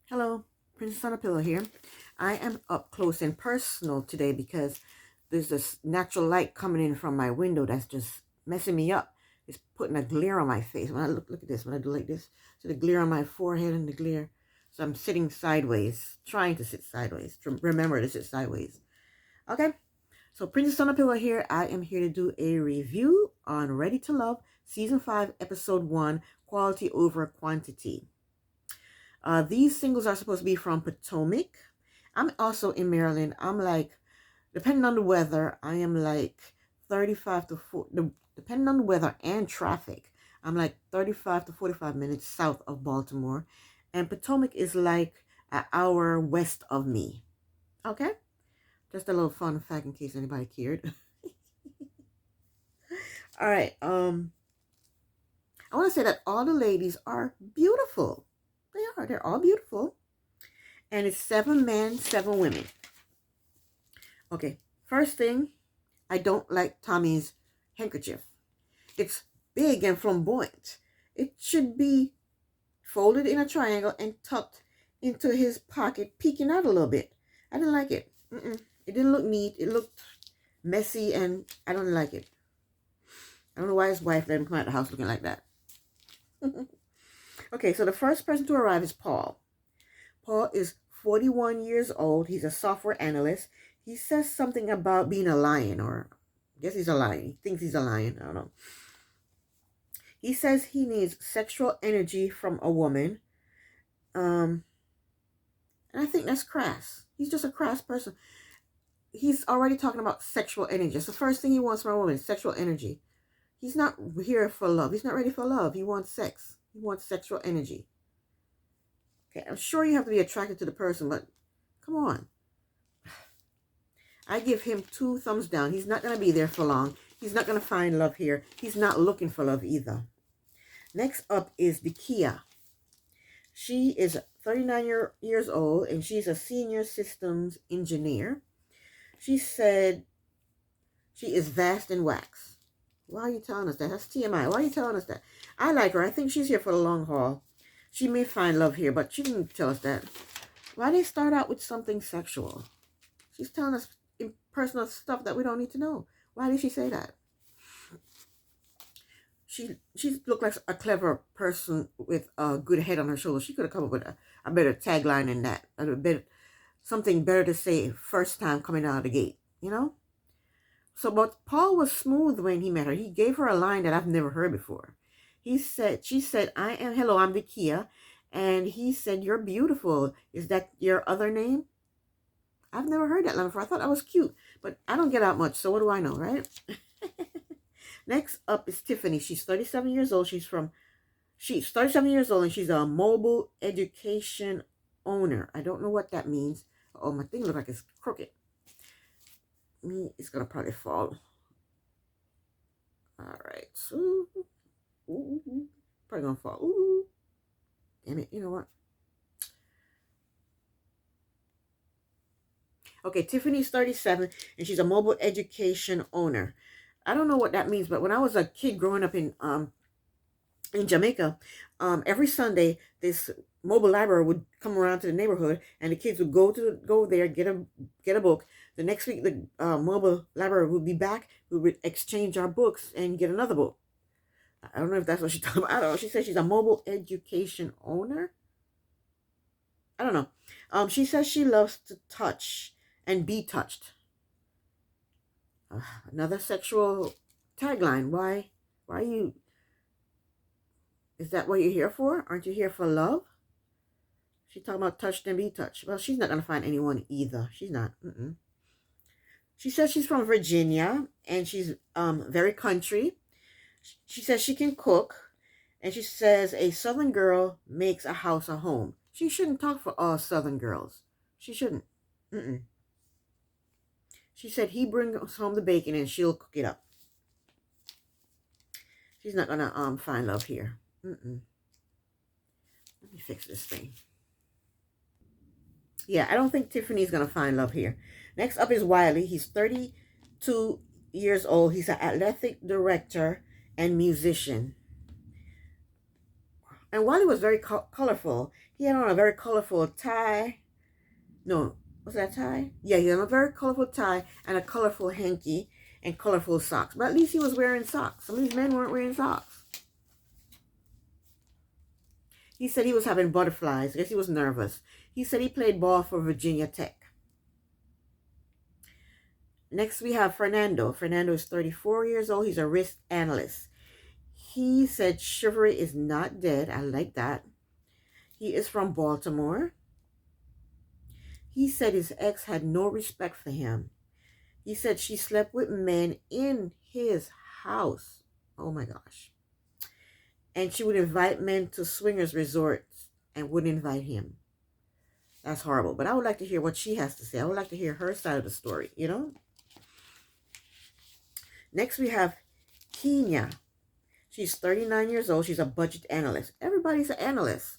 Hello, Princess on a Pillow here. I am up close and personal today because there's this natural light coming in from my window that's just messing me up. It's putting a glare on my face. When I look at this, when I do like this, so the glare on my forehead and the glare. So I'm sitting sideways, trying to sit sideways, to remember to sit sideways. Okay, so Princess on a Pillow here. I am here to do a review on Ready to Love, Season 5, Episode 1, Quality Over Quantity. These singles are supposed to be from Potomac. I'm also in Maryland. I'm like, depending on the weather, I am like 35 to 40, depending on the weather and traffic, I'm like 35 to 45 minutes south of Baltimore. And Potomac is like an hour west of me. Okay? Just a little fun fact in case anybody cared. All right. I want to say that all the ladies are beautiful. They are. They're all beautiful. And it's 7 men, 7 women. Okay, first thing, I don't like Tommy's handkerchief. It's big and flamboyant. It should be folded in a triangle and tucked into his pocket, peeking out a little bit. I didn't like it. It didn't look neat. It looked messy, and I don't like it. I don't know why his wife let him come out of the house looking like that. Okay, so the first person to arrive is Paul. Paul is 41 years old. He's a software analyst. He says something about being a lion, or I guess he's a lion. He thinks he's a lion. I don't know. He says he needs sexual energy from a woman. And I think that's crass. He's just a crass person. He's already talking about sexual energy. It's the first thing he wants from a woman, sexual energy. He's not here for love. He's not ready for love. He wants sex. He wants sexual energy. Okay, I'm sure you have to be attracted to the person, but come on. I give him 2 thumbs down. He's not going to be there for long. He's not going to find love here. He's not looking for love either. Next up is Dekia. She is 39 years old, and she's a senior systems engineer. She said she is vast in wax. Why are you telling us that? That's TMI. Why are you telling us that? I like her. I think she's here for the long haul. She may find love here, but she didn't tell us that. Why did they start out with something sexual? She's telling us personal stuff that we don't need to know. Why did she say that? She looked like a clever person with a good head on her shoulders. She could have come up with a better tagline than that. Something better to say first time coming out of the gate, you know? So, but Paul was smooth when he met her. He gave her a line that I've never heard before. She said, hello, I'm Dekia. And he said, you're beautiful. Is that your other name? I've never heard that line before. I thought that was cute, but I don't get out much, so what do I know, right? Next up is Tiffany. She's 37 years old. She's 37 years old, and she's a mobile education owner. I don't know what that means. Oh, my thing looks like it's crooked. It's going to probably fall. All right. Probably going to fall. Ooh. Damn it. You know what? Okay, Tiffany's 37, and she's a mobile education owner. I don't know what that means, but when I was a kid growing up in Jamaica, every Sunday this mobile library would come around to the neighborhood, and the kids would go there, get a book. The next week, the mobile library would be back. We would exchange our books and get another book. I don't know if that's what she's talking about. I don't know. She says she's a mobile education owner. I don't know. She says she loves to touch and be touched. Another sexual tagline. Why are you? Is that what you're here for? Aren't you here for love? She's talking about touched and be touched. Well, she's not going to find anyone either. She's not. She says she's from Virginia, and she's very country. She says she can cook, and she says a Southern girl makes a house a home. She shouldn't talk for all Southern girls. She shouldn't. She said he brings home the bacon and she'll cook it up. She's not going to find love here. Let me fix this thing. Yeah, I don't think Tiffany's going to find love here. Next up is Wiley. He's 32 years old. He's an athletic director and musician. And Wiley was very colorful. He had on a very colorful tie. No, was that a tie? Yeah, he had a very colorful tie and a colorful hanky and colorful socks. But at least he was wearing socks. Some of these men weren't wearing socks. He said he was having butterflies. I guess he was nervous. He said he played ball for Virginia Tech. Next, we have Fernando. Fernando is 34 years old. He's a risk analyst. He said chivalry is not dead. I like that. He is from Baltimore. He said his ex had no respect for him. He said she slept with men in his house. Oh my gosh. And she would invite men to swingers resorts and wouldn't invite him. That's horrible. But I would like to hear what she has to say. I would like to hear her side of the story, you know? Next, we have Kenya. She's 39 years old. She's a budget analyst. Everybody's an analyst.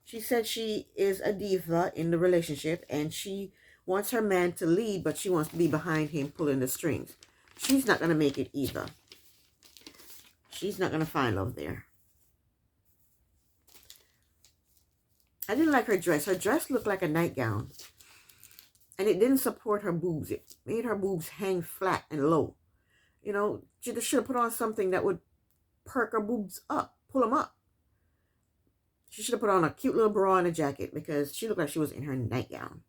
She said she is a diva in the relationship and she wants her man to lead, but she wants to be behind him pulling the strings. She's not going to make it either. She's not going to find love there. I didn't like her dress. Her dress looked like a nightgown. And it didn't support her boobs. It made her boobs hang flat and low. You know, she should have put on something that would perk her boobs up, pull them up. She should have put on a cute little bra and a jacket because she looked like she was in her nightgown.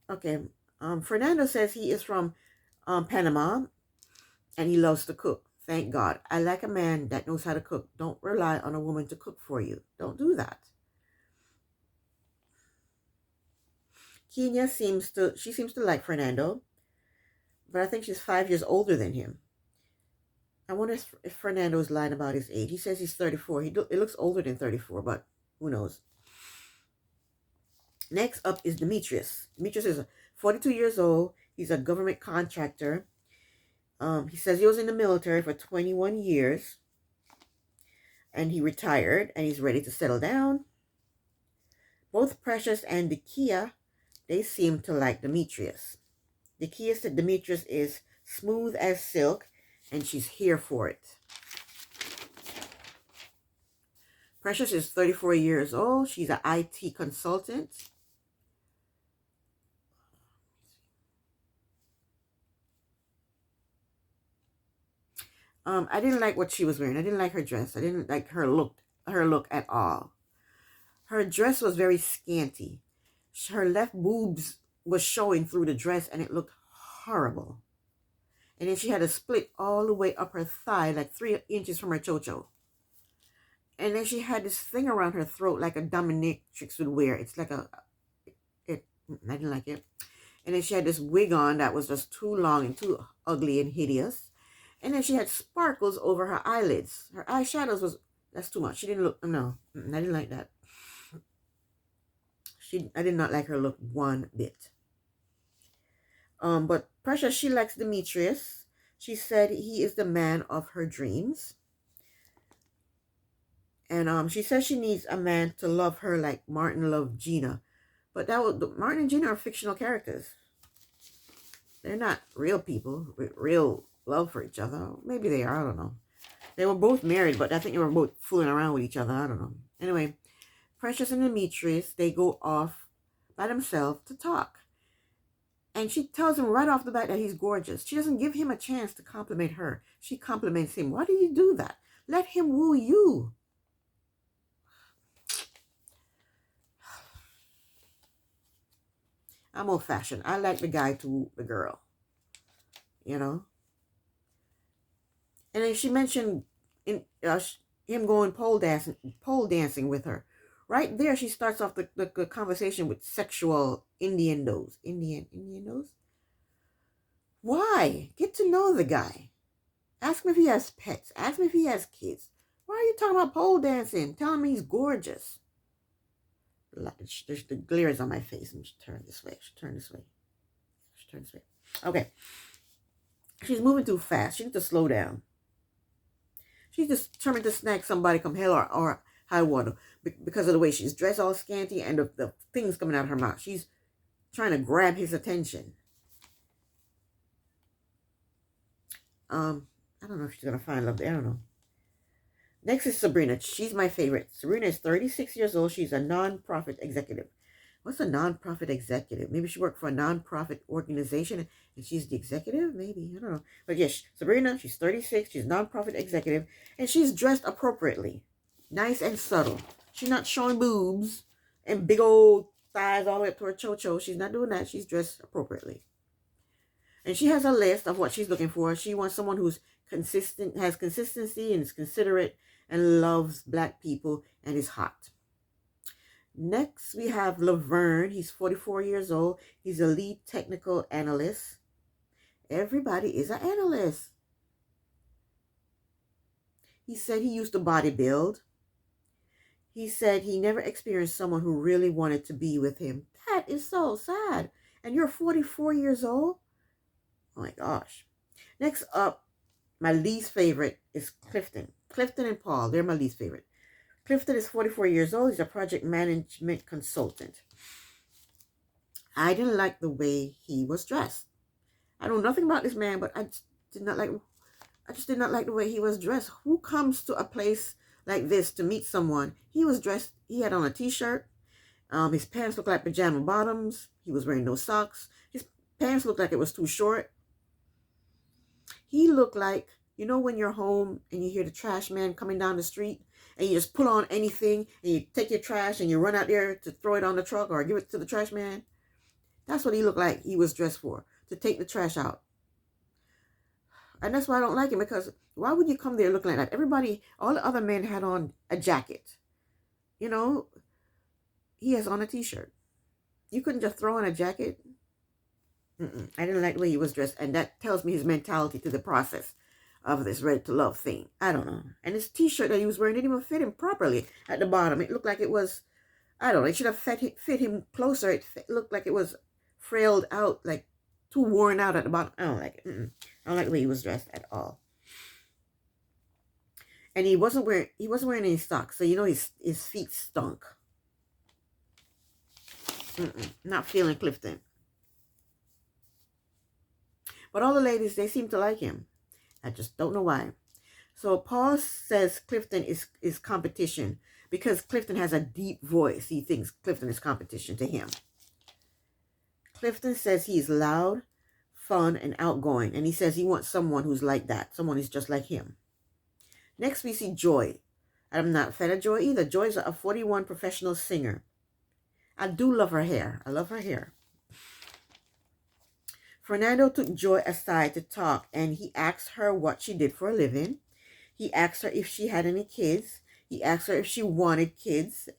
Okay, Fernando says he is from Panama and he loves to cook. Thank God. I like a man that knows how to cook. Don't rely on a woman to cook for you. Don't do that. Kenya seems to like Fernando, but I think she's 5 years older than him. I wonder if Fernando is lying about his age. He says he's 34. It looks older than 34, but who knows? Next up is Demetrius. Demetrius is 42 years old. He's a government contractor. He says he was in the military for 21 years. And he retired and he's ready to settle down. Both Precious and Dekia, they seem to like Demetrius. Dekia said Demetrius is smooth as silk and she's here for it. Precious is 34 years old. She's an IT consultant. I didn't like what she was wearing. I didn't like her dress. I didn't like her look at all. Her dress was very scanty. Her left boobs was showing through the dress and it looked horrible. And then she had a split all the way up her thigh, like 3 inches from her chocho. And then she had this thing around her throat like a dominatrix would wear. It's like I didn't like it. And then she had this wig on that was just too long and too ugly and hideous. And then she had sparkles over her eyelids. Her eyeshadows that's too much. She didn't look, no, I didn't like that. I did not like her look one bit. But Precious, she likes Demetrius. She said he is the man of her dreams. And she says she needs a man to love her like Martin loved Gina. But Martin and Gina are fictional characters. They're not real people with real love for each other. Maybe they are, I don't know. They were both married, but I think they were both fooling around with each other. I don't know. Anyway, Precious and Demetrius, they go off by themselves to talk. And she tells him right off the bat that he's gorgeous. She doesn't give him a chance to compliment her. She compliments him. Why do you do that? Let him woo you. I'm old-fashioned. I like the guy to woo the girl. You know? And then she mentioned him going pole dancing with her. Right there, she starts off the conversation with sexual innuendos. Innuendos? Why? Get to know the guy. Ask him if he has pets. Ask him if he has kids. Why are you talking about pole dancing? Tell him he's gorgeous. The glare is on my face. Let me turn this way. Turn this way. Turn this way. Okay. She's moving too fast. She needs to slow down. She's just determined to snag somebody come hell or high water because of the way she's dressed all scanty and the things coming out of her mouth. She's trying to grab his attention. I don't know if she's going to find love there. I don't know. Next is Sabrina. She's my favorite. Sabrina is 36 years old. She's a nonprofit executive. What's a nonprofit executive? Maybe she worked for a nonprofit organization and she's the executive? Maybe. I don't know. But yes, Sabrina, she's 36. She's a nonprofit executive. And she's dressed appropriately. Nice and subtle. She's not showing boobs and big old thighs all the way up to her cho-cho. She's not doing that. She's dressed appropriately. And she has a list of what she's looking for. She wants someone who's consistent, has consistency, and is considerate, and loves black people, and is hot. Next, we have Laverne. He's 44 years old. He's a lead technical analyst. Everybody is an analyst. He said he used to bodybuild. He said he never experienced someone who really wanted to be with him. That is so sad. And you're 44 years old? Oh my gosh. Next up, my least favorite is Clifton. Clifton and Paul, they're my least favorite. Clifton is 44 years old. He's a project management consultant. I didn't like the way he was dressed. I know nothing about this man, but I just did not like the way he was dressed. Who comes to a place like this to meet someone? He was dressed, he had on a t-shirt. His pants looked like pajama bottoms. He was wearing no socks. His pants looked like it was too short. He looked like, you know, when you're home and you hear the trash man coming down the street and you just pull on anything and you take your trash and you run out there to throw it on the truck or give it to the trash man. That's what he looked like he was dressed for, to take the trash out. And that's why I don't like him, because why would you come there looking like that? Everybody, all the other men had on a jacket. You know, he has on a t-shirt. You couldn't just throw on a jacket. I didn't like the way he was dressed, and that tells me his mentality to the process of this Ready to Love thing. I don't know. And his t-shirt that he was wearing didn't even fit him properly at the bottom. It looked like it was, I don't know, it should have fit him closer. It looked like it was frailed out, like too worn out at the bottom. I don't like it. I don't like the way he was dressed at all. And he wasn't wearing any socks, so you know his feet stunk. Not feeling Clifton. But all the ladies, they seem to like him. I just don't know why. So Paul says Clifton is competition because Clifton has a deep voice. He thinks Clifton is competition to him. Clifton says he's loud, fun, and outgoing. And he says he wants someone who's like that. Someone who's just like him. Next, we see Joy. I'm not fed of Joy either. Joy's a 41 professional singer. I do love her hair. I love her hair. Fernando took Joy aside to talk, and he asked her what she did for a living. He asked her if she had any kids. He asked her if she wanted kids.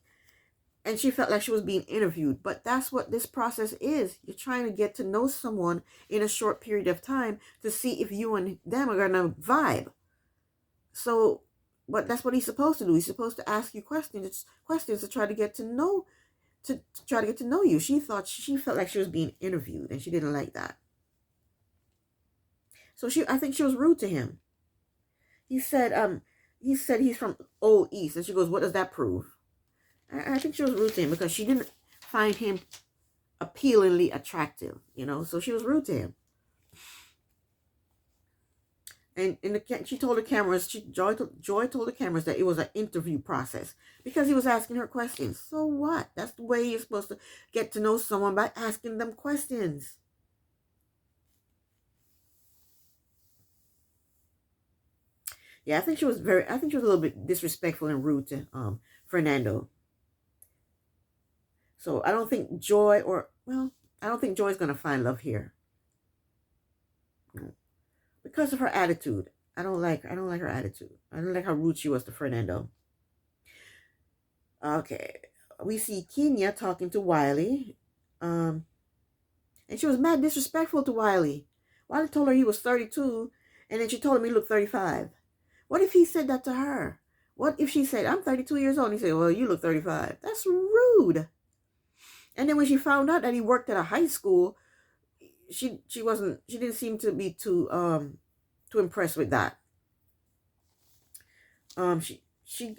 And she felt like she was being interviewed. But that's what this process is. You're trying to get to know someone in a short period of time to see if you and them are going to vibe. So, but that's what he's supposed to do. He's supposed to ask you questions to try to get to know, to try to get to know you. She felt like she was being interviewed, and she didn't like that. So I think she was rude to him. He said he's from Old East, and she goes, "What does that prove?" I think she was rude to him because she didn't find him appealingly attractive, you know. So she was rude to him. And she told the cameras, Joy told the cameras that it was an interview process because he was asking her questions. So what? That's the way you're supposed to get to know someone, by asking them questions. Yeah, I think she was a little bit disrespectful and rude to Fernando. So I don't think Joy is gonna find love here. Because of her attitude. I don't like her attitude. I don't like how rude she was to Fernando. Okay. We see Kenya talking to Wiley. And she was mad disrespectful to Wiley. Wiley told her he was 32, and then she told him he looked 35. What if he said that to her? What if she said, "I'm 32 years old," and he said, "Well, you look 35. That's rude. And then when she found out that he worked at a high school, she didn't seem to be too impressed with that. When she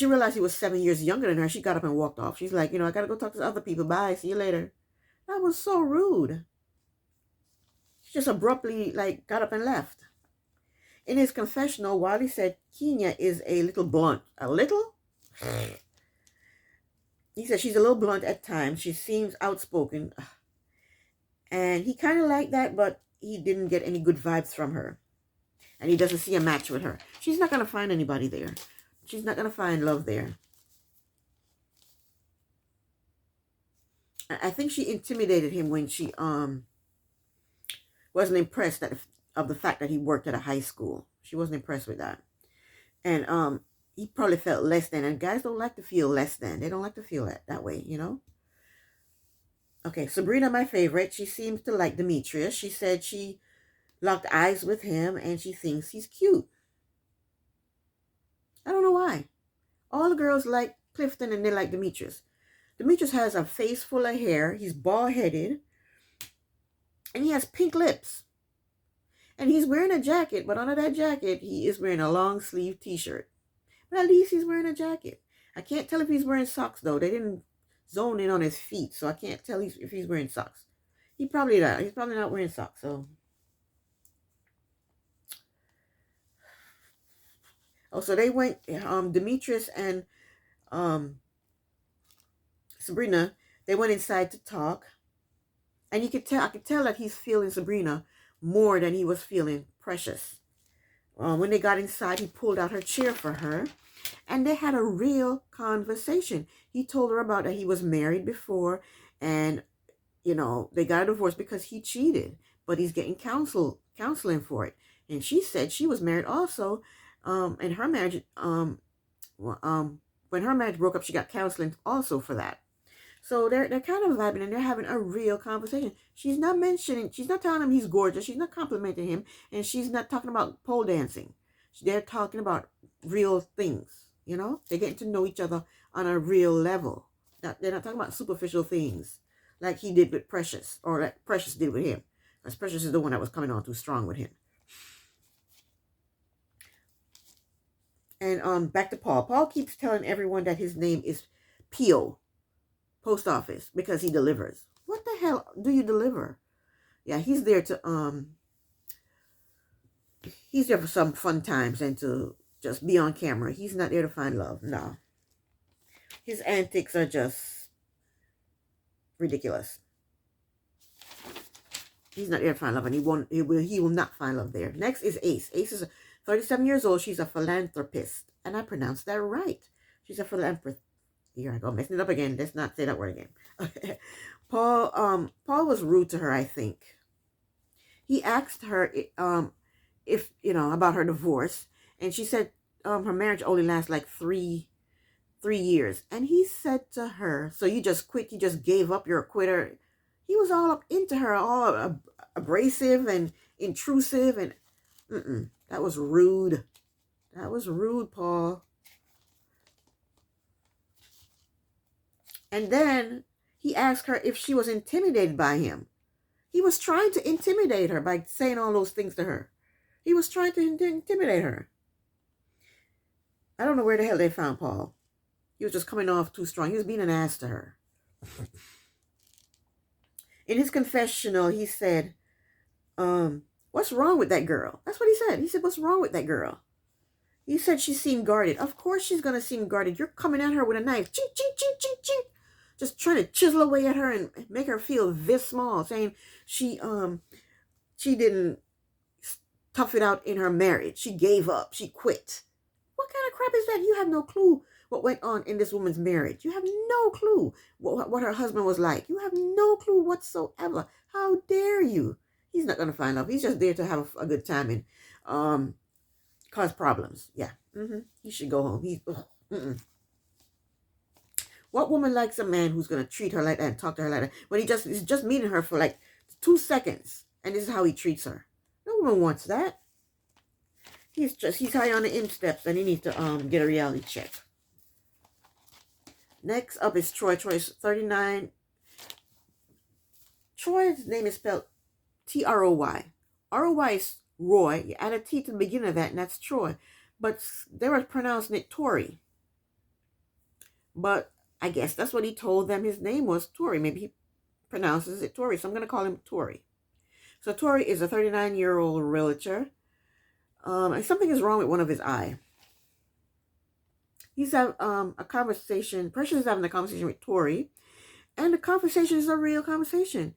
realized he was 7 years younger than her, she got up and walked off. She's like, "I gotta go talk to other people. Bye. See you later." That was so rude. She just abruptly got up and left. In his confessional, Wiley said Kenya is a little blunt. A little? He said she's a little blunt at times. She seems outspoken. And he kind of liked that, but he didn't get any good vibes from her. And he doesn't see a match with her. She's not going to find anybody there. She's not going to find love there. I think she intimidated him when she wasn't impressed of the fact that he worked at a high school. She wasn't impressed with that. And he probably felt less than. And guys don't like to feel less than. They don't like to feel that way, you know. Okay, Sabrina, my favorite. She seems to like Demetrius. She said she locked eyes with him and she thinks he's cute. I don't know why. All the girls like Clifton and they like Demetrius. Demetrius has a face full of hair. He's bald-headed. And he has pink lips. And he's wearing a jacket, but under that jacket, he is wearing a long-sleeve t-shirt. But at least he's wearing a jacket. I can't tell if he's wearing socks, though. They didn't zone in on his feet, so I can't tell if he's wearing socks. He's probably not wearing socks, so. Oh, so they went, Demetrius and Sabrina, they went inside to talk. And I could tell that he's feeling Sabrina more than he was feeling Precious. When they got inside, he pulled out her chair for her. And they had a real conversation. He told her about that he was married before. And, you know, they got a divorce because he cheated. But he's getting counseling for it. And she said she was married also. And her marriage, when her marriage broke up, she got counseling also for that. So they're kind of vibing and they're having a real conversation. She's not telling him he's gorgeous. She's not complimenting him. And she's not talking about pole dancing. They're talking about real things, you know? They're getting to know each other on a real level. They're not talking about superficial things like he did with Precious or like Precious did with him. Because Precious is the one that was coming on too strong with him. And back to Paul. Paul keeps telling everyone that his name is P.O. Post office, because he delivers. What the hell do you deliver? Yeah, he's there for some fun times and to just be on camera. He's not there to find love. No. His antics are just ridiculous. He's not there to find love, and he will not find love there. Next is Ace. Ace is 37 years old. She's a philanthropist. And I pronounced that right. She's a philanthropist. Here I go, messing it up again. Let's not say that word again. Okay. Paul was rude to her, I think. He asked her if about her divorce, and she said her marriage only lasts like three years. And he said to her, "So you just quit? You just gave up? You're a quitter?" He was all up into her, all abrasive and intrusive, and that was rude. That was rude, Paul. And then he asked her if she was intimidated by him. He was trying to intimidate her by saying all those things to her. He was trying to intimidate her. I don't know where the hell they found Paul. He was just coming off too strong. He was being an ass to her. In his confessional, he said, what's wrong with that girl? That's what he said. He said, what's wrong with that girl? He said she seemed guarded. Of course she's going to seem guarded. You're coming at her with a knife. Chink, chink, chink, chink, chink. Just trying to chisel away at her and make her feel this small, saying she didn't tough it out in her marriage. She gave up. She quit. What kind of crap is that? You have no clue what went on in this woman's marriage. You have no clue what her husband was like. You have no clue whatsoever. How dare you? He's not going to find love. He's just there to have a good time and cause problems. Yeah. He should go home. What woman likes a man who's going to treat her like that and talk to her like that when he's just meeting her for like 2 seconds and this is how he treats her? No woman wants that. He's high on the imp steps and he needs to get a reality check. Next up is Troy. Troy's 39. Troy's name is spelled T-R-O-Y. R-O-Y is Roy. You add a T to the beginning of that and that's Troy. But they were pronouncing it Tory. But I guess that's what he told them his name was, Tory. Maybe he pronounces it Tory, so I'm going to call him Tory. So Tory is a 39-year-old realtor. And something is wrong with one of his eye. He's having a conversation. Precious is having a conversation with Tori, and the conversation is a real conversation.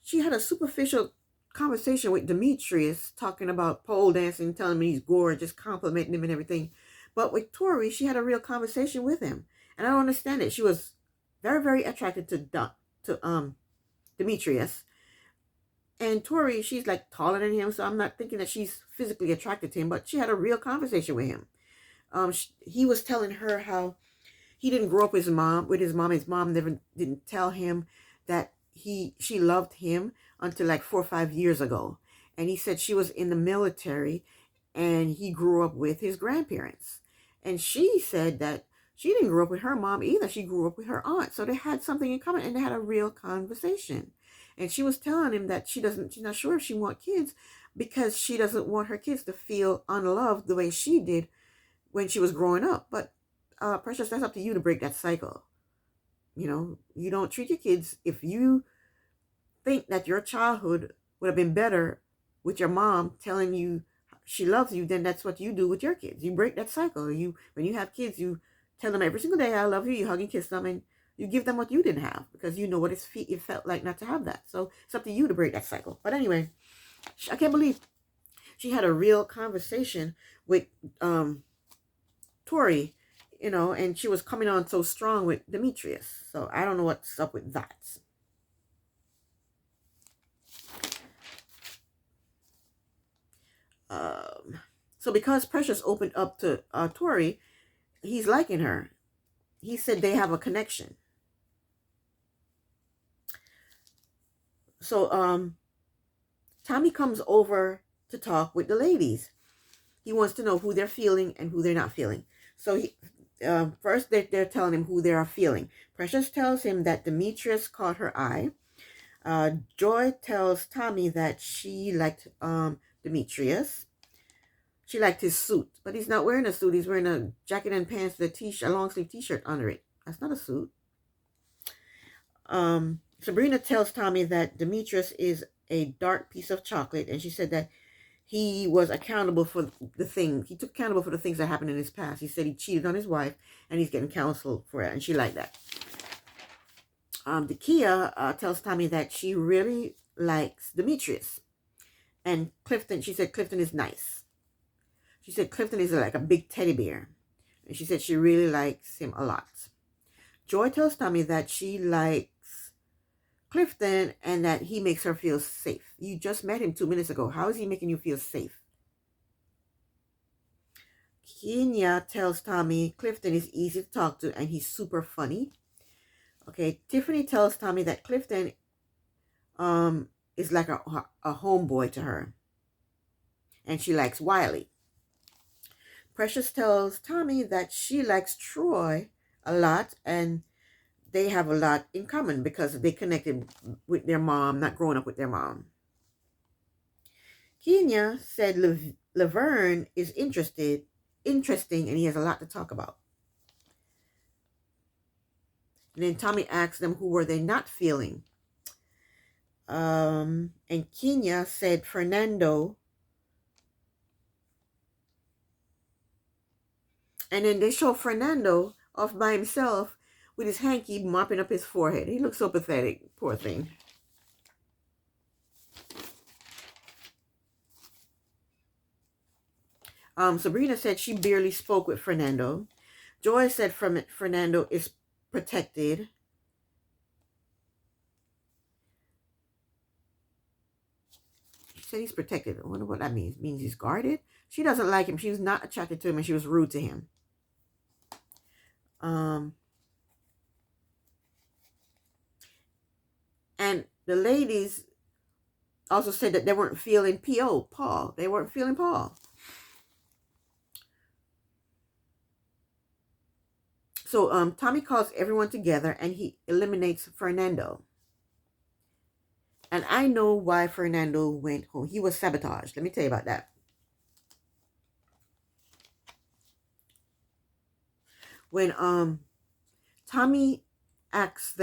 She had a superficial conversation with Demetrius, talking about pole dancing, telling him he's gorgeous, complimenting him and everything. But with Tori, she had a real conversation with him, and I don't understand it. She was very, very attracted to Demetrius, and Tori, she's like taller than him, so I'm not thinking that she's physically attracted to him. But she had a real conversation with him. He was telling her how he didn't grow up with his mom. His mom never didn't tell him that she loved him until like 4 or 5 years ago. And he said she was in the military, and he grew up with his grandparents. And she said that she didn't grow up with her mom either. She grew up with her aunt. So they had something in common, and they had a real conversation. And she was telling him that she's not sure if she wants kids, because she doesn't want her kids to feel unloved the way she did when she was growing up. But Precious, that's up to you to break that cycle. You don't treat your kids, if you think that your childhood would have been better with your mom telling you she loves you, then that's what you do with your kids. You break that cycle. When you have kids, you tell them every single day, I love you. You hug and kiss them, and you give them what you didn't have, because you know what it felt like not to have that. So it's up to you to break that cycle. But anyway, I can't believe she had a real conversation with Tori, and she was coming on so strong with Demetrius. So I don't know what's up with that. So because Precious opened up to Tori, he's liking her. He said they have a connection. So Tommy comes over to talk with the ladies. He wants to know who they're feeling and who they're not feeling. So first they're telling him who they are feeling. Precious tells him that Demetrius caught her eye. Joy tells Tommy that she liked Demetrius. She liked his suit, but he's not wearing a suit. He's wearing a jacket and pants with a long sleeve t-shirt under it. That's not a suit. Sabrina tells Tommy that Demetrius is a dark piece of chocolate, and she said that he was accountable for the thing. He took accountable for the things that happened in his past. He said he cheated on his wife, and he's getting counseled for it, and she liked that. Dekia tells Tommy that she really likes Demetrius. And Clifton, she said Clifton is nice. She said Clifton is like a big teddy bear. And she said she really likes him a lot. Joy tells Tommy that she likes Clifton and that he makes her feel safe. You just met him 2 minutes ago. How is he making you feel safe? Kenya tells Tommy Clifton is easy to talk to and he's super funny. Okay, Tiffany tells Tommy that Clifton is like a homeboy to her. And she likes Wiley. Precious tells Tommy that she likes Troy a lot, and they have a lot in common because they connected with their mom, not growing up with their mom. Kenya said Laverne is interesting, and he has a lot to talk about. And then Tommy asked them who were they not feeling. And Kenya said Fernando. And then they show Fernando off by himself with his hanky mopping up his forehead. He looks so pathetic. Poor thing. Sabrina said she barely spoke with Fernando. Joy said Fernando is protected. She said he's protected. I wonder what that means. It means he's guarded. She doesn't like him. She was not attracted to him, and she was rude to him. And the ladies also said that they weren't feeling Paul. They weren't feeling Paul. So Tommy calls everyone together and he eliminates Fernando. And I know why Fernando went home. He was sabotaged. Let me tell you about that. When Tommy asks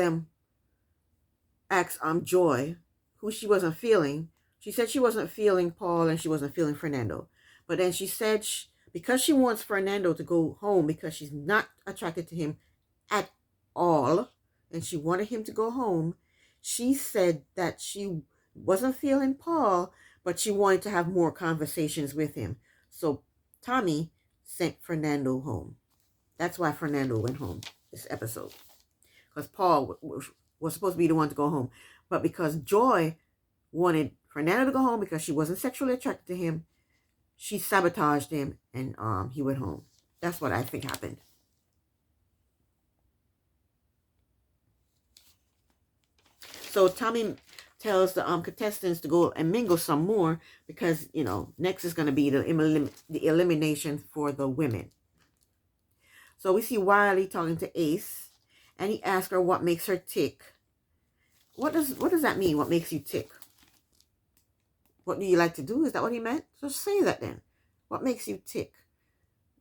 Joy who she wasn't feeling, she said she wasn't feeling Paul and she wasn't feeling Fernando. But then she said because she wants Fernando to go home because she's not attracted to him at all, and she wanted him to go home, she said that she wasn't feeling Paul, but she wanted to have more conversations with him. So Tommy sent Fernando home. That's why Fernando went home this episode. Because Paul was supposed to be the one to go home. But because Joy wanted Fernando to go home because she wasn't sexually attracted to him, she sabotaged him and he went home. That's what I think happened. So Tommy tells the contestants to go and mingle some more because, next is going to be the elimination for the women. So we see Wiley talking to Ace, and he asks her what makes her tick. What does that mean? What makes you tick? What do you like to do? Is that what he meant? So say that then. What makes you tick?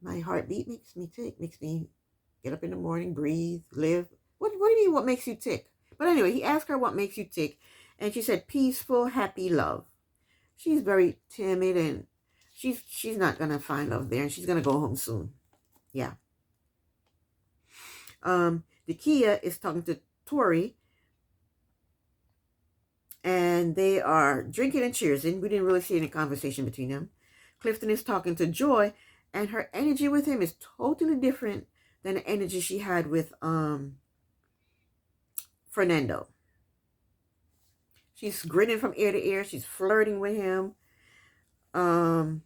My heartbeat makes me tick. Makes me get up in the morning, breathe, live. What do you mean? What makes you tick? But anyway, he asked her what makes you tick, and she said peaceful, happy love. She's very timid, and she's not gonna find love there, and she's gonna go home soon. Yeah. The Kia is talking to Tori, and they are drinking and cheersing. We didn't really see any conversation between them. Clifton is talking to Joy, and her energy with him is totally different than the energy she had with Fernando. She's grinning from ear to ear. She's flirting with him. And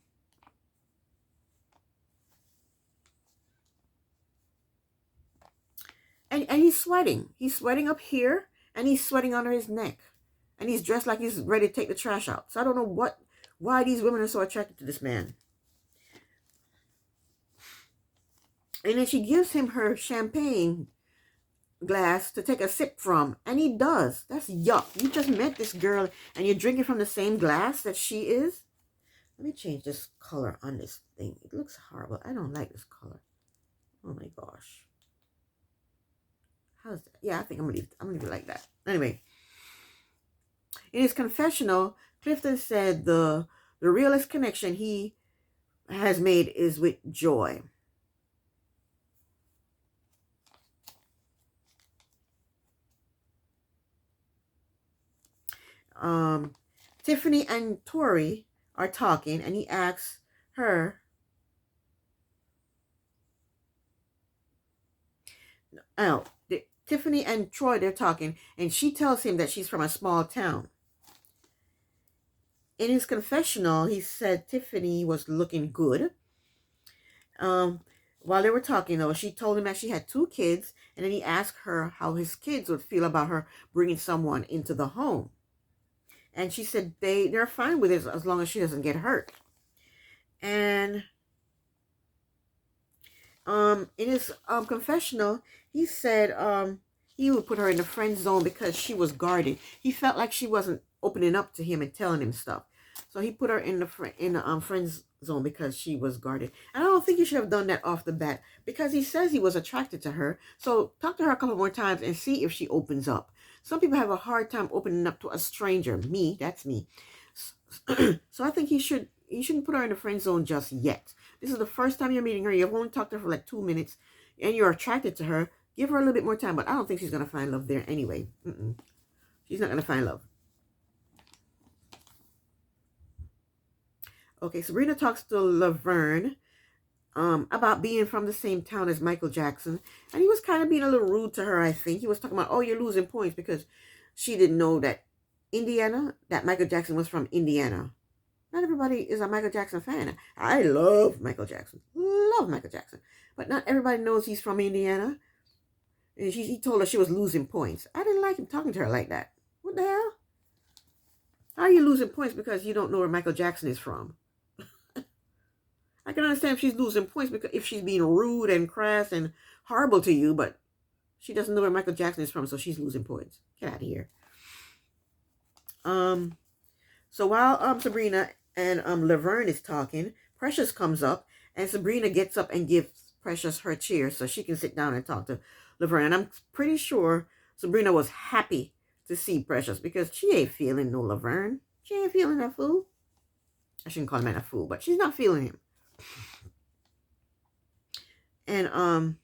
he's sweating. He's sweating up here, and he's sweating under his neck. And he's dressed like he's ready to take the trash out. So I don't know why these women are so attracted to this man. And then she gives him her champagne glass to take a sip from, and he does. That's yuck. You just met this girl and you're drinking from the same glass that she is. Let me change this color on this thing. It looks horrible. I don't like this color. Oh my gosh. How's that? Yeah, I think I'm gonna leave it like that. Anyway, in his confessional, Clifton said the realest connection he has made is with Joy. Tiffany and Tori are talking, and he asks her, Tiffany and Troy, they're talking, and she tells him that she's from a small town. In his confessional, he said Tiffany was looking good. While they were talking, though, she told him that she had 2 kids, and then he asked her how his kids would feel about her bringing someone into the home. And she said they're fine with it as long as she doesn't get hurt. And in his confessional, he said he would put her in the friend zone because she was guarded. He felt like she wasn't opening up to him and telling him stuff. So he put her in the friend zone because she was guarded. And I don't think he should have done that off the bat because he says he was attracted to her. So talk to her a couple more times and see if she opens up. Some people have a hard time opening up to a stranger. Me, that's me. So I think he shouldn't put her in the friend zone just yet. This is the first time you're meeting her. You've only talked to her for like 2 minutes, and you're attracted to her. Give her a little bit more time, but I don't think she's gonna find love there anyway. She's not gonna find love. Okay, Sabrina talks to Laverne about being from the same town as Michael Jackson. And he was kind of being a little rude to her, I think. He was talking about, oh, you're losing points because she didn't know that Michael Jackson was from Indiana. Not everybody is a Michael Jackson fan. I love Michael Jackson. Love Michael Jackson. But not everybody knows he's from Indiana. And he told her she was losing points. I didn't like him talking to her like that. What the hell? How are you losing points because you don't know where Michael Jackson is from? I can understand if she's losing points because if she's being rude and crass and horrible to you, but she doesn't know where Michael Jackson is from, so she's losing points. Get out of here. So while Sabrina and Laverne is talking, Precious comes up, and Sabrina gets up and gives Precious her chair so she can sit down and talk to Laverne. And I'm pretty sure Sabrina was happy to see Precious because she ain't feeling no Laverne. She ain't feeling that fool. I shouldn't call the man a fool, but she's not feeling him. And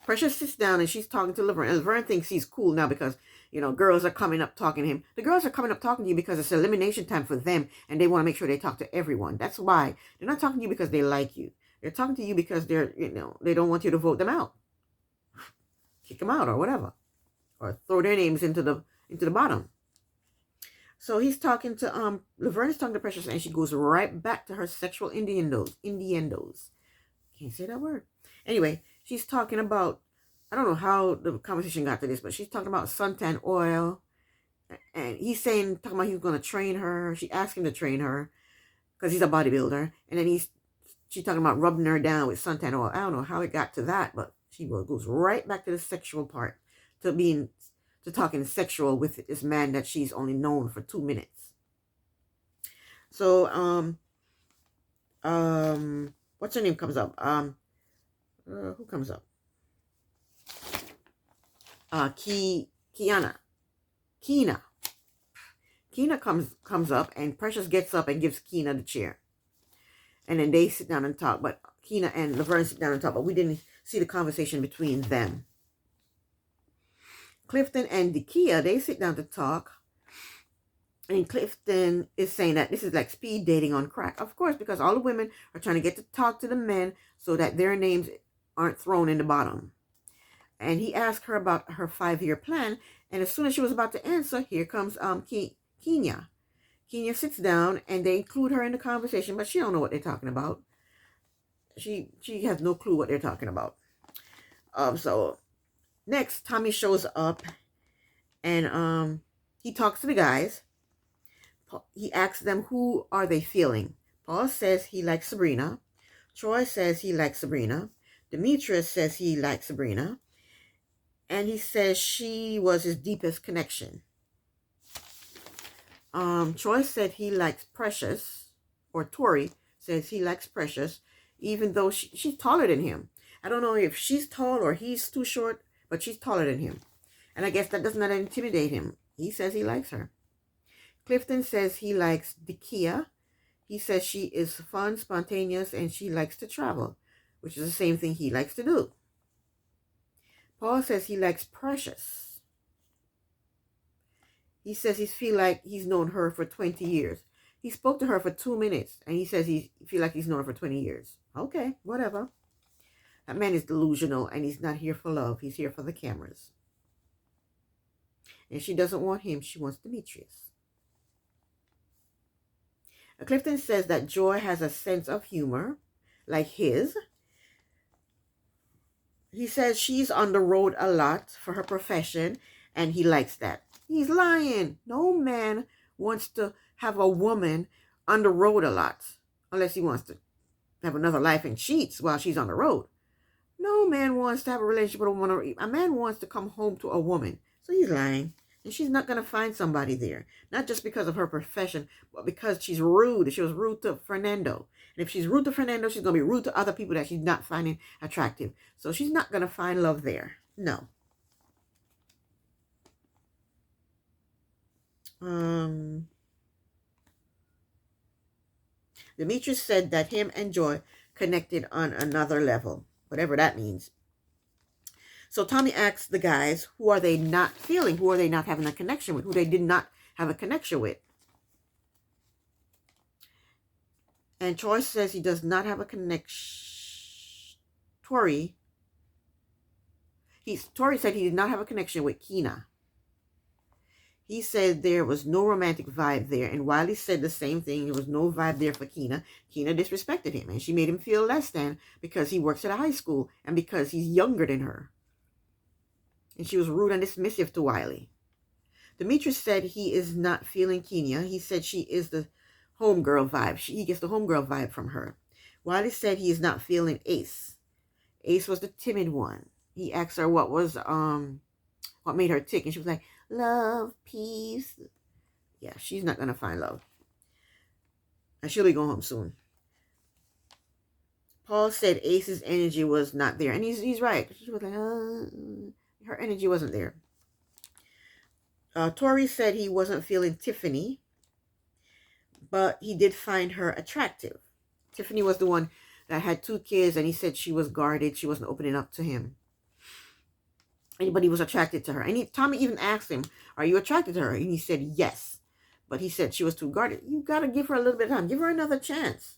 Precious sits down and she's talking to Laverne. And Laverne thinks he's cool now because, girls are coming up talking to him. The girls are coming up talking to you because it's elimination time for them and they want to make sure they talk to everyone. That's why. They're not talking to you because they like you. They're talking to you because they don't want you to vote them out. Kick them out or whatever. Or throw their names into the bottom. So he's talking to Laverne is talking to Precious and she goes right back to her sexual innuendos. Can't say that word. Anyway, she's talking about, I don't know how the conversation got to this, but she's talking about suntan oil. And he's talking about he was going to train her. She asked him to train her because he's a bodybuilder. And then she's talking about rubbing her down with suntan oil. I don't know how it got to that, but she goes right back to the sexual part, to talking sexual with this man that she's only known for 2 minutes. So, what's her name comes up? Who comes up? Keena. Keena comes up and Precious gets up and gives Keena the chair. And then they sit down and talk, but Keena and Laverne sit down and talk, but we didn't see the conversation between them. Clifton and Dekia, they sit down to talk. And Clifton is saying that this is like speed dating on crack. Of course, because all the women are trying to get to talk to the men so that their names aren't thrown in the bottom. And he asked her about her 5-year plan. And as soon as she was about to answer, here comes Kenya. Kenya sits down and they include her in the conversation, but she don't know what they're talking about. She has no clue what they're talking about. So next, Tommy shows up and he talks to the guys. He asks them who are they feeling. Paul says he likes Sabrina. Troy says he likes Sabrina. Demetrius says he likes Sabrina. And he says she was his deepest connection. Troy said he likes Precious, or Tori says he likes Precious, even though she's taller than him. I don't know if she's tall or he's too short, but she's taller than him. And I guess that does not intimidate him. He says he likes her. Clifton says he likes Dekia. He says she is fun, spontaneous, and she likes to travel, which is the same thing he likes to do. Paul says he likes Precious. He says he feels like he's known her for 20 years. He spoke to her for 2 minutes, and he says he feels like he's known her for 20 years. Okay, whatever. That man is delusional, and he's not here for love. He's here for the cameras. And she doesn't want him. She wants Demetrius. Clifton says that Joy has a sense of humor, like his. He says she's on the road a lot for her profession, and he likes that. He's lying. No man wants to have a woman on the road a lot, unless he wants to have another life and cheats while she's on the road. No man wants to have a relationship with a woman. A man wants to come home to a woman. So he's lying. And she's not going to find somebody there. Not just because of her profession, but because she's rude. She was rude to Fernando. And if she's rude to Fernando, she's going to be rude to other people that she's not finding attractive. So she's not going to find love there. No. Demetrius said that him and Joy connected on another level. Whatever that means. So Tommy asks the guys, who are they not feeling? Who are they not having a connection with? Who they did not have a connection with? And Troy says he does not have a connection. Tori said he did not have a connection with Keena. He said there was no romantic vibe there. And Wiley said the same thing. There was no vibe there for Keena. Keena disrespected him. And she made him feel less than because he works at a high school and because he's younger than her. And she was rude and dismissive to Wiley. Demetrius said he is not feeling Keena. He said she is the homegirl vibe. He gets the homegirl vibe from her. Wiley said he is not feeling Ace. Ace was the timid one. He asked her what made her tick. And she was like, love, peace. Yeah, she's not going to find love. And she'll be going home soon. Paul said Ace's energy was not there. And he's right. She was like, her energy wasn't there. Tori said he wasn't feeling Tiffany. but he did find her attractive. Tiffany was the one that had 2 kids, and he said she was guarded. She wasn't opening up to him. Anybody was attracted to her. And Tommy even asked him, are you attracted to her? And he said, yes. But he said she was too guarded. You got to give her a little bit of time. Give her another chance.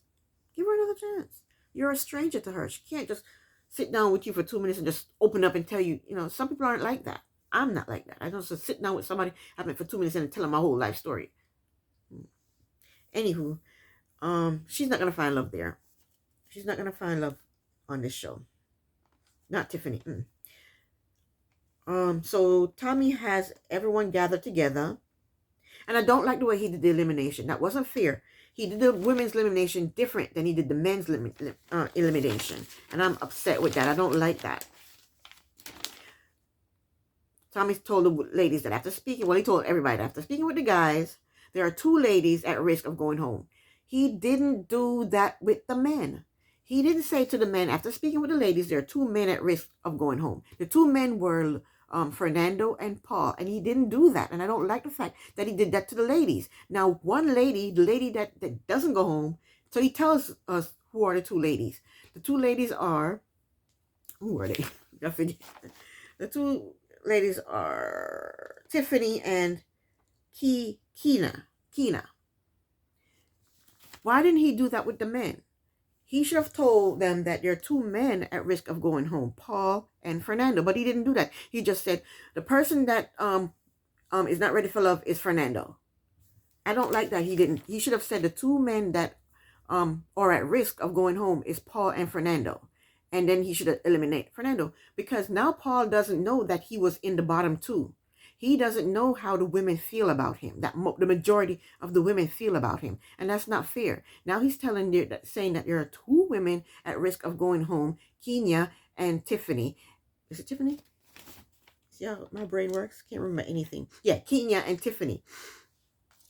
Give her another chance. You're a stranger to her. She can't just sit down with you for 2 minutes and just open up and tell you. You know, some people aren't like that. I'm not like that. I don't just sit down with somebody for 2 minutes and tell them my whole life story. Anywho, she's not going to find love there. She's not going to find love on this show. Not Tiffany. So Tommy has everyone gathered together. And I don't like the way he did the elimination. That wasn't fair. He did the women's elimination different than he did the men's elimination. And I'm upset with that. I don't like that. Tommy told the ladies that after speaking, well, he told everybody that after speaking with the guys, there are 2 ladies at risk of going home. He didn't do that with the men. He didn't say to the men, after speaking with the ladies, there are 2 men at risk of going home. The 2 men were Fernando and Paul, and he didn't do that. And I don't like the fact that he did that to the ladies. Now, one lady, the lady that doesn't go home, so he tells us who are the 2 ladies. The 2 ladies are, who are they? I forget. The 2 ladies are Tiffany and Keena. Why didn't he do that with the men? He should have told them that there are 2 men at risk of going home, Paul and Fernando. But he didn't do that. He just said the person that is not ready for love is Fernando. I don't like that. He didn't. He should have said the 2 men that are at risk of going home is Paul and Fernando. And then he should eliminate Fernando. Because now Paul doesn't know that he was in the bottom 2. He doesn't know how the women feel about him, that the majority of the women feel about him. And that's not fair. Now he's saying that there are 2 women at risk of going home, Kenya and Tiffany. Is it Tiffany? See how my brain works? Can't remember anything. Yeah, Kenya and Tiffany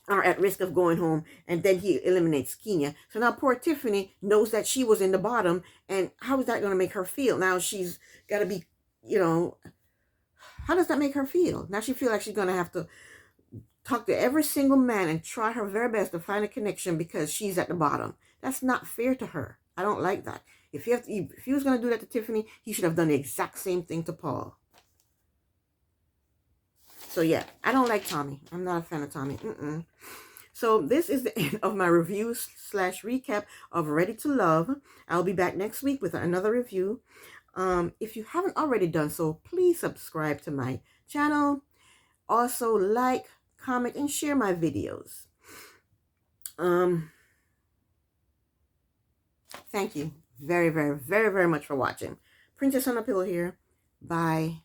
are at risk of going home, and then he eliminates Kenya. So now poor Tiffany knows that she was in the bottom, and how is that going to make her feel? Now she's got to be, how does that make her feel? Now she feels like she's going to have to talk to every single man and try her very best to find a connection because she's at the bottom. That's not fair to her. I don't like that. If he was going to do that to Tiffany, he should have done the exact same thing to Paul. So yeah, I don't like Tommy. I'm not a fan of Tommy. So this is the end of my review / recap of Ready to Love. I'll be back next week with another review. If you haven't already done so, please subscribe to my channel. Also like, comment, and share my videos. Thank you very, very, very, very much for watching. Princess on a Pillow here. Bye.